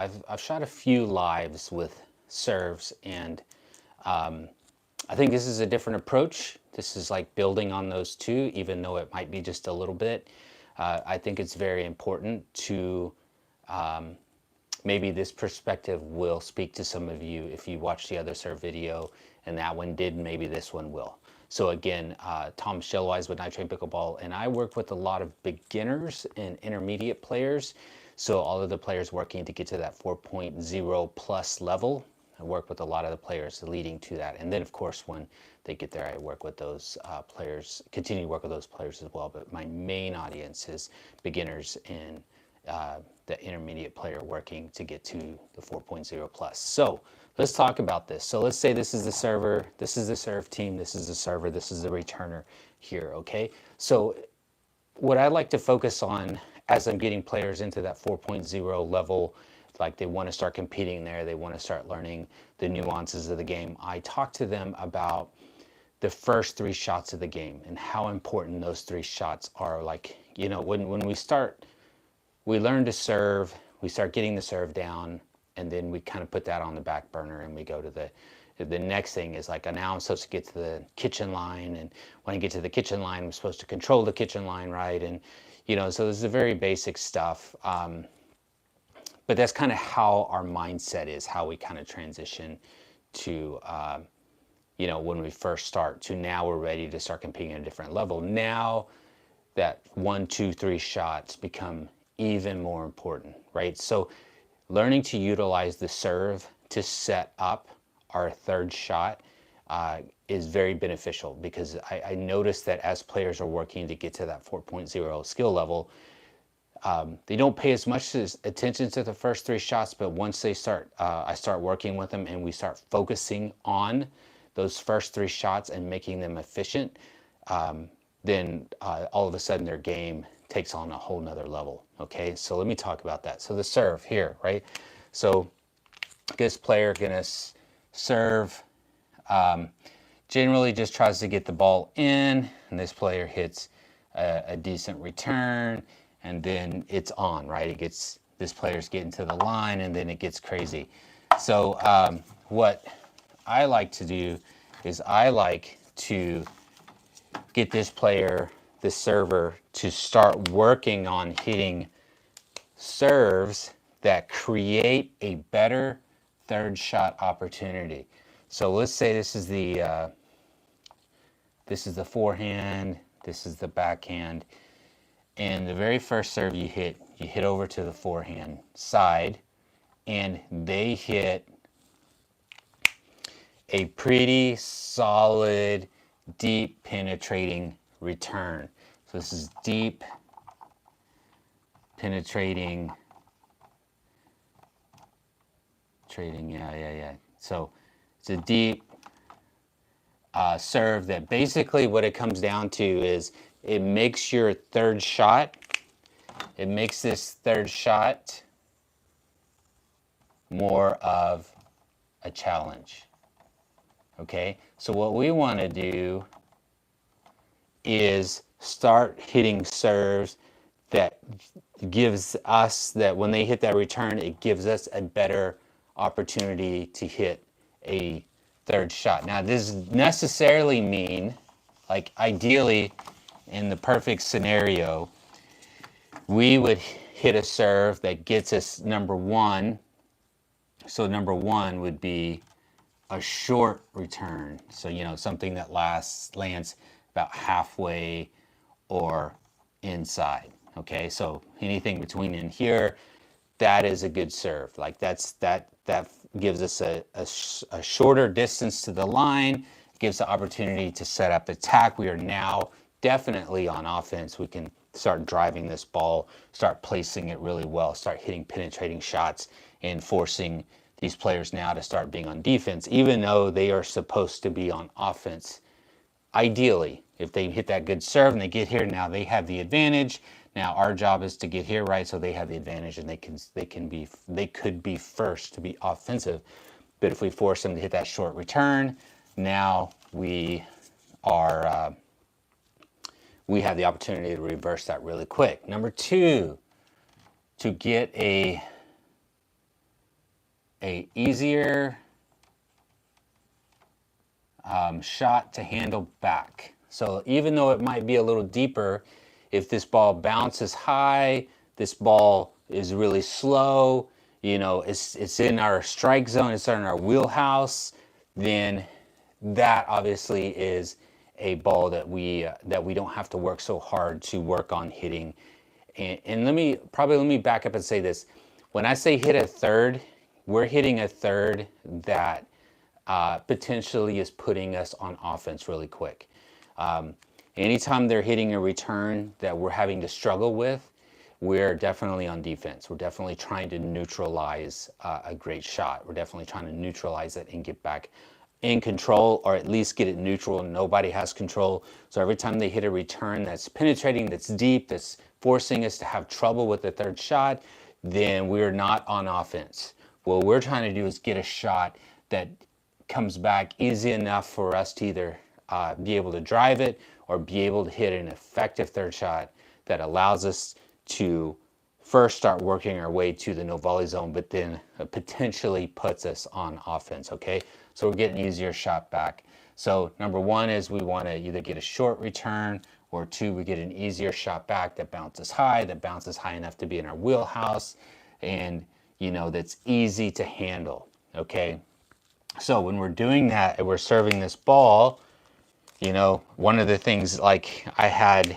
I've shot a few lives with serves, and I think this is a different approach. This is like building on those two, even though it might be just a little bit. I think it's very important to maybe this perspective will speak to some of you if you watch the other serve video and that one did, maybe this one will. So again, Tom Shellwise with Night Train Pickleball, and I work with a lot of beginners and intermediate players. So all of the players working to get to that 4.0 plus level. I work with a lot of the players leading to that. And then of course, when they get there, I work with those players, continue to work with those players as well. But my main audience is beginners and the intermediate player working to get to the 4.0 plus. So let's talk about this. So let's say this is the server, this is the serve team, this is the server, this is the returner here, okay? So what I like to focus on as I'm getting players into that 4.0 level, like they want to start competing there, they want to start learning the nuances of the game, I talk to them about the first 3 shots of the game and how important those 3 shots are. Like, you know, when we learn to serve, we start getting the serve down, and then we kind of put that on the back burner and we go to the next thing is like, now I'm supposed to get to the kitchen line, and when I get to the kitchen line, I'm supposed to control the kitchen line, right? And, you know, so this is the very basic stuff. But that's kind of how our mindset is, how we kind of transition to, you know, when we first start to now we're ready to start competing at a different level. Now that 1, 2, 3 shots become even more important, right? So learning to utilize the serve to set up our 3rd shot is very beneficial, because I noticed that as players are working to get to that 4.0 skill level, they don't pay as much attention to the first 3 shots, but once they start, I start working with them and we start focusing on those first 3 shots and making them efficient, then all of a sudden their game takes on a whole nother level. Okay, so let me talk about that. So the serve here, right? So this player gonna serve, generally just tries to get the ball in, and this player hits a decent return, and then it's on, right? It gets, this player's getting to the line, and then it gets crazy. So what I like to do is I like to get this player, this server, to start working on hitting serves that create a better 3rd shot opportunity. So let's say this is the forehand, this is the backhand, and the very first serve you hit over to the forehand side, and they hit a pretty solid, deep penetrating return. So this is deep penetrating, yeah. So it's a deep serve that basically what it comes down to is it makes your 3rd shot, it makes this 3rd shot more of a challenge. Okay, so what we want to do is start hitting serves that gives us, that when they hit that return, it gives us a better opportunity to hit a 3rd shot. Now, this doesn't necessarily mean, like ideally, in the perfect scenario, we would hit a serve that gets us number 1. So number 1 would be a short return. So, you know, something that lands about halfway or inside. Okay, so anything between in here, that is a good serve. Like that gives us a shorter distance to the line, gives the opportunity to set up attack. We are now definitely on offense. We can start driving this ball, start placing it really well, start hitting penetrating shots, and forcing these players now to start being on defense, even though they are supposed to be on offense. Ideally, if they hit that good serve and they get here, now they have the advantage. Now our job is to get here, right? So they have the advantage, and they could be first to be offensive. But if we force them to hit that short return, now we have the opportunity to reverse that really quick. Number 2, to get a a easier shot to handle back. So even though it might be a little deeper, if this ball bounces high, this ball is really slow, it's in our strike zone, it's in our wheelhouse, then that obviously is a ball that we don't have to work so hard to work on hitting. And let me back up and say this. When I say hit a third, we're hitting a third that potentially is putting us on offense really quick. Anytime they're hitting a return that we're having to struggle with, we're definitely on defense. We're definitely trying to neutralize a great shot. We're definitely trying to neutralize it and get back in control, or at least get it neutral. Nobody has control. So every time they hit a return that's penetrating, that's deep, that's forcing us to have trouble with the third shot, then we're not on offense. What we're trying to do is get a shot that comes back easy enough for us to either be able to drive it or be able to hit an effective third shot that allows us to first start working our way to the no volley zone, but then potentially puts us on offense, okay? So we're getting easier shot back. So number one is we want to either get a short return, or two, we get an easier shot back that bounces high enough to be in our wheelhouse, and that's easy to handle, okay? So when we're doing that and we're serving this ball, one of the things, like I had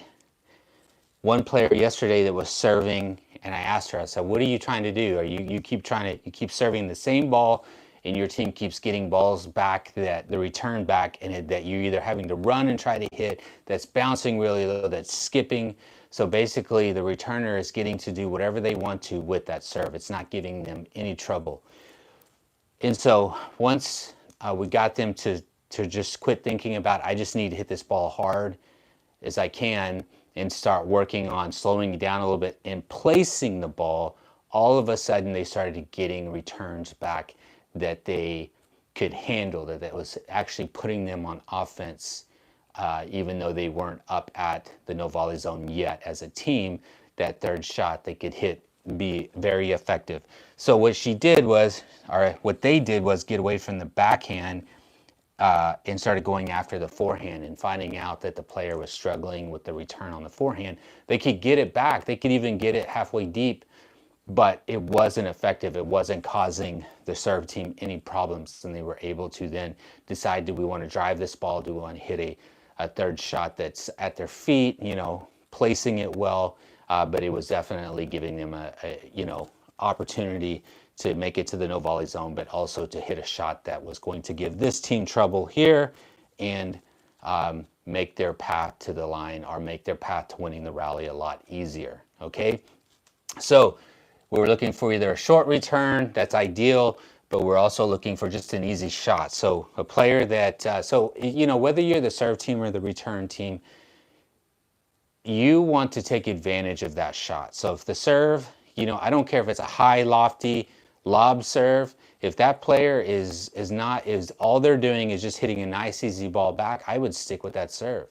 one player yesterday that was serving, and I asked her, I said, what are you trying to do? You keep serving the same ball, and your team keeps getting balls back, that the return back, and that you're either having to run and try to hit, that's bouncing really low, that's skipping. So basically the returner is getting to do whatever they want to with that serve. It's not giving them any trouble. And so once we got them to just quit thinking about, I just need to hit this ball hard as I can, and start working on slowing it down a little bit and placing the ball, all of a sudden they started getting returns back that they could handle, that was actually putting them on offense, even though they weren't up at the no volley zone yet as a team. That third shot they could hit be very effective. So what they did was get away from the backhand and started going after the forehand, and finding out that the player was struggling with the return on the forehand. They could get it back. They could even get it halfway deep, but it wasn't effective. It wasn't causing the serve team any problems, and they were able to then decide, do we want to drive this ball? Do we want to hit a third shot that's at their feet, placing it well? But it was definitely giving them a opportunity to make it to the no volley zone, but also to hit a shot that was going to give this team trouble here, and make their path to the line, or make their path to winning the rally a lot easier, okay? So we're looking for either a short return, that's ideal, but we're also looking for just an easy shot. So a player that, whether you're the serve team or the return team, you want to take advantage of that shot. So if the serve, I don't care if it's a high, lofty lob serve, if that player is all they're doing is just hitting a nice, easy ball back, I would stick with that serve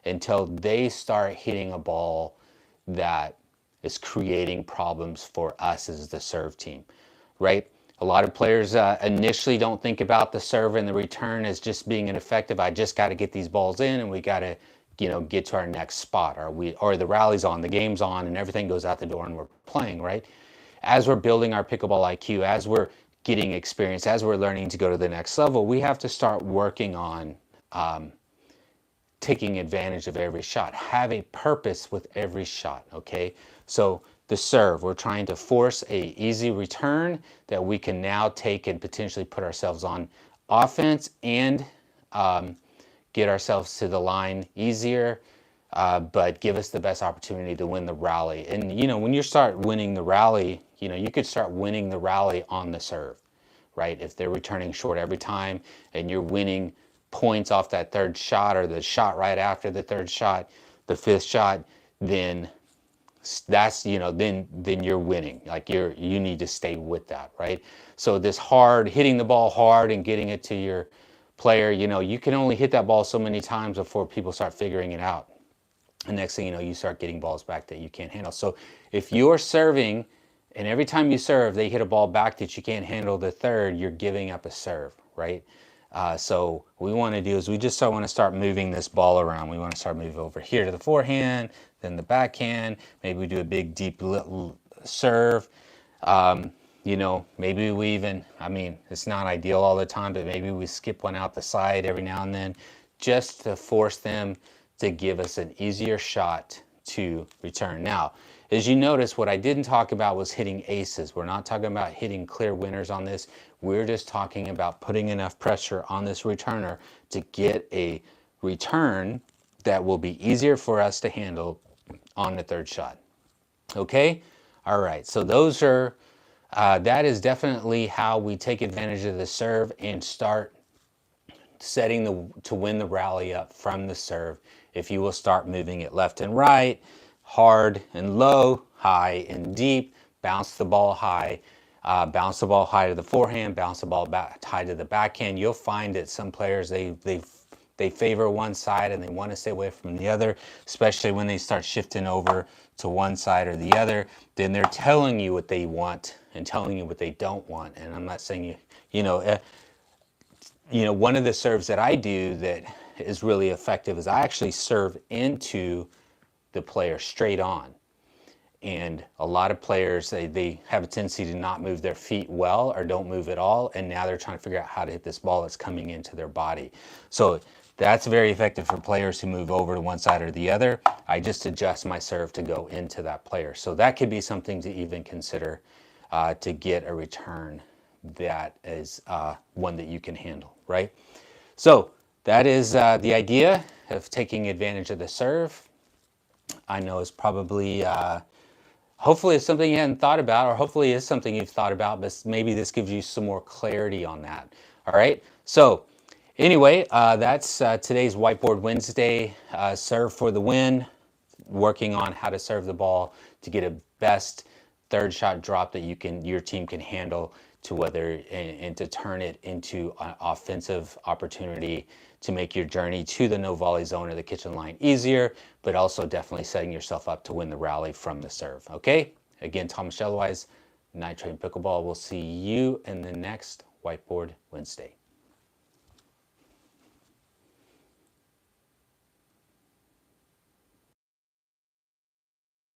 until they start hitting a ball that is creating problems for us as the serve team, right? A lot of players initially don't think about the serve and the return as just being ineffective. I just got to get these balls in, and we got to get to our next spot, or the rally's on, the game's on, and everything goes out the door and we're playing, right? As we're building our pickleball IQ, as we're getting experience, as we're learning to go to the next level, we have to start working on taking advantage of every shot, have a purpose with every shot, okay? So the serve, we're trying to force a easy return that we can now take and potentially put ourselves on offense, and get ourselves to the line easier, but give us the best opportunity to win the rally. And when you start winning the rally, you could start winning the rally on the serve, right? If they're returning short every time and you're winning points off that third shot, or the shot right after the third shot, the fifth shot, then that's, then you're winning. Like you need to stay with that, right? So this hitting the ball hard and getting it to your player, you can only hit that ball so many times before people start figuring it out. And next thing you know, you start getting balls back that you can't handle. So if you're serving And every time you serve, they hit a ball back that you can't handle the third, you're giving up a serve, right? So what we want to do is we just want to start moving this ball around. We want to start moving over here to the forehand, then the backhand. Maybe we do a big deep little serve. You know, maybe we even, I mean, it's not ideal all the time, but maybe we skip one out the side every now and then just to force them to give us an easier shot to return. Now, as you notice, what I didn't talk about was hitting aces. We're not talking about hitting clear winners on this. We're just talking about putting enough pressure on this returner to get a return that will be easier for us to handle on the third shot. Okay? All right, so those are, that is definitely how we take advantage of the serve and start setting to win the rally up from the serve. If you will start moving it left and right, hard and low, high and deep, bounce the ball high to the forehand, bounce the ball back high to the backhand. You'll find that some players, they favor one side and they want to stay away from the other, especially when they start shifting over to one side or the other. Then they're telling you what they want and telling you what they don't want. And I'm not saying you know, one of the serves that I do that is really effective is I actually serve into the player straight on. And a lot of players, they have a tendency to not move their feet well or don't move at all. And now they're trying to figure out how to hit this ball that's coming into their body. So that's very effective for players who move over to one side or the other. I just adjust my serve to go into that player. So that could be something to even consider to get a return that is one that you can handle, right? So that is the idea of taking advantage of the serve. I know it's probably, hopefully it's something you hadn't thought about, or hopefully it's something you've thought about, but maybe this gives you some more clarity on that. All right, so anyway, that's today's Whiteboard Wednesday, serve for the win, working on how to serve the ball to get a best third shot drop that your team can handle to and to turn it into an offensive opportunity to make your journey to the no volley zone or the kitchen line easier, but also definitely setting yourself up to win the rally from the serve. Okay? Again, Thomas Shellwise, Night Train Pickleball. We'll see you in the next Whiteboard Wednesday.